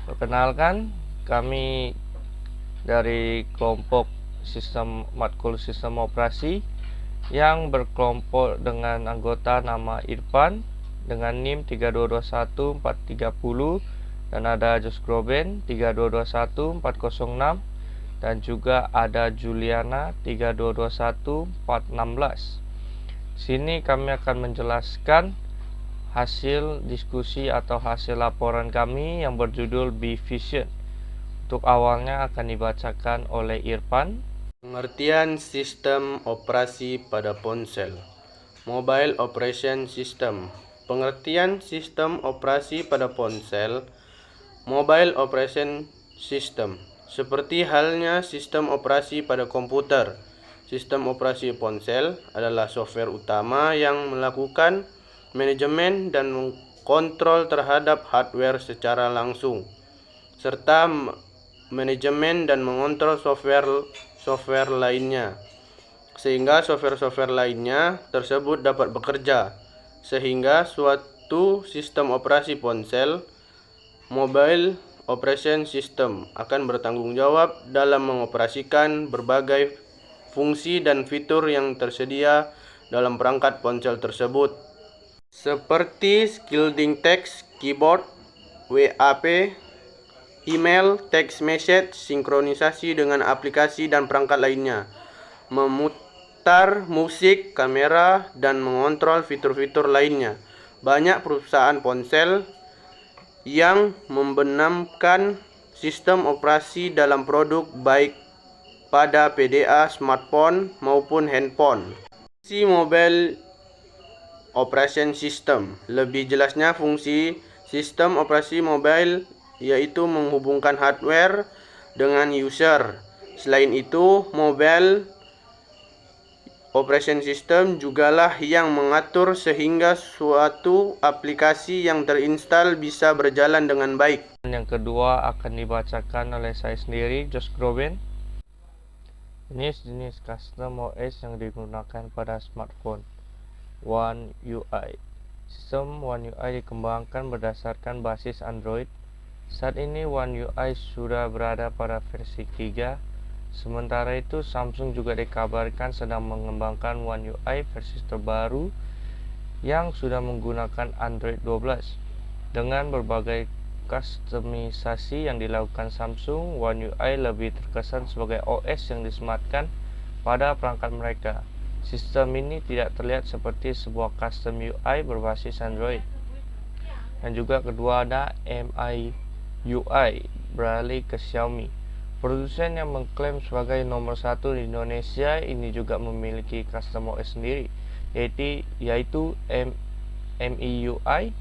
Perkenalkan, kami dari kelompok sistem matkul sistem operasi yang berkelompok dengan anggota nama Irfan dengan NIM 3221430 dan ada Jos Groben 3221406 dan juga ada Juliana 3221416. Sini kami akan menjelaskan hasil diskusi atau hasil laporan kami yang berjudul B-Vision. Untuk awalnya akan dibacakan oleh Irfan. Pengertian sistem operasi pada ponsel. Mobile Operation System. Pengertian sistem operasi pada ponsel. Mobile Operation System. Seperti halnya sistem operasi pada komputer, sistem operasi ponsel adalah software utama yang melakukan manajemen dan kontrol terhadap hardware secara langsung, serta manajemen dan mengontrol software lainnya, sehingga software lainnya tersebut dapat bekerja, sehingga suatu sistem operasi ponsel, Mobile Operation System, akan bertanggung jawab dalam mengoperasikan berbagai fungsi dan fitur yang tersedia dalam perangkat ponsel tersebut, seperti shielding text, keyboard, WAP, email, text message, sinkronisasi dengan aplikasi dan perangkat lainnya, memutar musik, kamera, dan mengontrol fitur-fitur lainnya. Banyak perusahaan ponsel yang membenamkan sistem operasi dalam produk baik pada PDA, smartphone, maupun handphone. Fungsi Mobile Operation System. Lebih jelasnya, fungsi sistem operasi mobile yaitu menghubungkan hardware dengan user. Selain itu, Mobile Operation System jugalah yang mengatur sehingga suatu aplikasi yang terinstal bisa berjalan dengan baik. Yang kedua akan dibacakan oleh saya sendiri, Jos Groben. Ini jenis custom OS yang digunakan pada smartphone. One UI. Sistem One UI dikembangkan berdasarkan basis Android. Saat ini One UI sudah berada pada versi 3. Sementara itu, Samsung juga dikabarkan sedang mengembangkan One UI versi terbaru yang sudah menggunakan Android 12. Dengan berbagai kustomisasi yang dilakukan Samsung, One UI lebih terkesan sebagai OS yang disematkan pada perangkat mereka. Sistem ini tidak terlihat seperti sebuah custom UI berbasis Android. Dan juga kedua ada MIUI beralih ke Xiaomi. Produsen yang mengklaim sebagai nomor 1 di Indonesia ini juga memiliki custom OS sendiri, yaitu MIUI,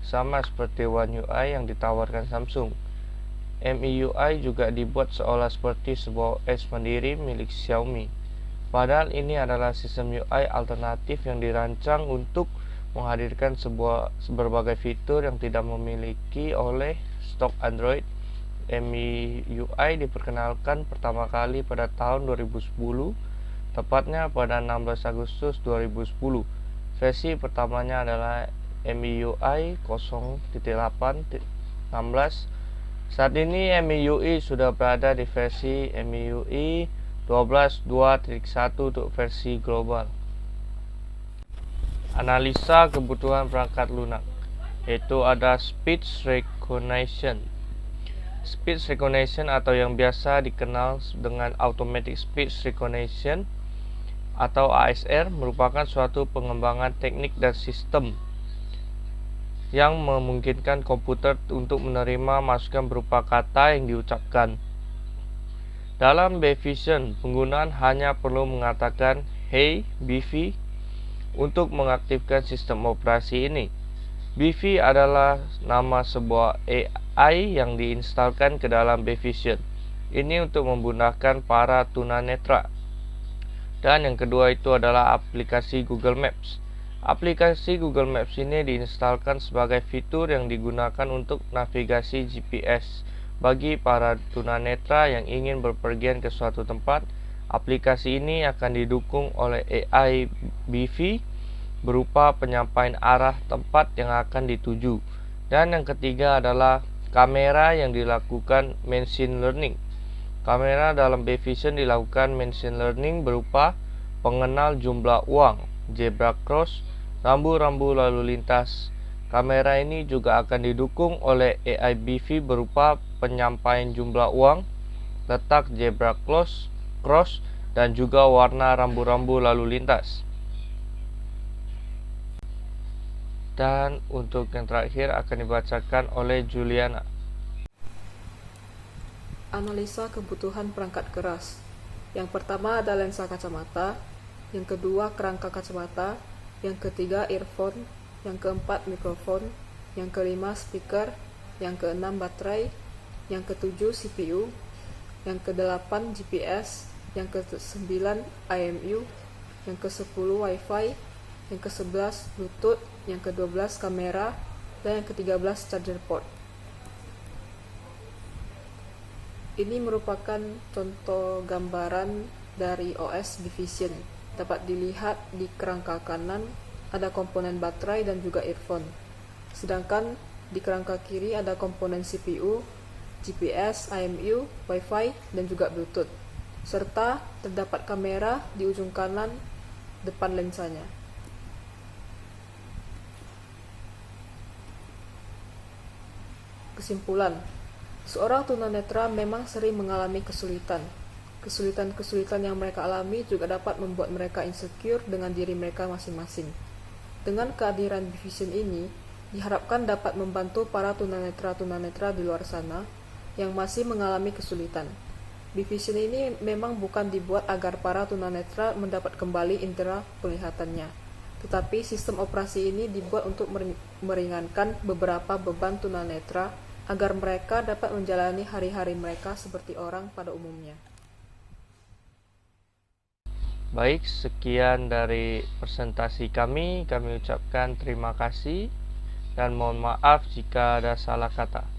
sama seperti One UI yang ditawarkan Samsung. MIUI juga dibuat seolah seperti sebuah OS mandiri milik Xiaomi. Padahal ini adalah sistem UI alternatif yang dirancang untuk menghadirkan berbagai fitur yang tidak memiliki oleh stok Android. MIUI diperkenalkan pertama kali pada tahun 2010, tepatnya pada 16 Agustus 2010. Versi pertamanya adalah MIUI 0.8.16. Saat ini MIUI sudah berada di versi MIUI 12.2.1 untuk versi global. Analisa kebutuhan perangkat lunak, yaitu ada speech recognition. Speech recognition atau yang biasa dikenal dengan automatic speech recognition atau ASR merupakan suatu pengembangan teknik dan sistem yang memungkinkan komputer untuk menerima masukan berupa kata yang diucapkan. Dalam B-Vision, penggunaan hanya perlu mengatakan "Hey BV" untuk mengaktifkan sistem operasi ini. BV adalah nama sebuah AI yang diinstalkan ke dalam B-Vision. Ini untuk memudahkan para tunanetra. Dan yang kedua itu adalah aplikasi Google Maps. Aplikasi Google Maps ini diinstalkan sebagai fitur yang digunakan untuk navigasi GPS. Bagi para tunanetra yang ingin berpergian ke suatu tempat, aplikasi ini akan didukung oleh AI BV berupa penyampaian arah tempat yang akan dituju. Dan yang ketiga adalah Kamera yang dilakukan machine learning. Kamera dalam Bvision dilakukan machine learning berupa pengenal jumlah uang, zebra cross, rambu-rambu lalu lintas. Kamera ini juga akan didukung oleh AI BV berupa penyampaian jumlah uang, letak zebra cross, dan juga warna rambu-rambu lalu lintas. Dan untuk yang terakhir akan dibacakan oleh Juliana. Analisa kebutuhan perangkat keras. Yang pertama ada lensa kacamata, yang kedua kerangka kacamata, yang ketiga earphone, yang keempat mikrofon, yang kelima speaker, yang keenam baterai, yang ketujuh CPU, yang kedelapan GPS, yang ke-9 IMU, yang ke-10 Wi-Fi, yang ke-11 Bluetooth, yang ke-12 kamera, dan yang ke-13 charger port. Ini merupakan contoh gambaran dari OS Bvision. Dapat dilihat di kerangka kanan ada komponen baterai dan juga earphone. Sedangkan di kerangka kiri ada komponen CPU, GPS, IMU, Wi-Fi, dan juga Bluetooth. Serta terdapat kamera di ujung kanan depan lensanya. Kesimpulan, seorang tunanetra memang sering mengalami kesulitan. Kesulitan-kesulitan yang mereka alami juga dapat membuat mereka insecure dengan diri mereka masing-masing. Dengan kehadiran Bvision ini, diharapkan dapat membantu para tunanetra-tunanetra di luar sana yang masih mengalami kesulitan. Bvision ini memang bukan dibuat agar para tunanetra mendapat kembali indera penglihatannya, tetapi sistem operasi ini dibuat untuk meringankan beberapa beban tunanetra agar mereka dapat menjalani hari-hari mereka seperti orang pada umumnya. Baik, sekian dari presentasi kami. Kami ucapkan terima kasih dan mohon maaf jika ada salah kata.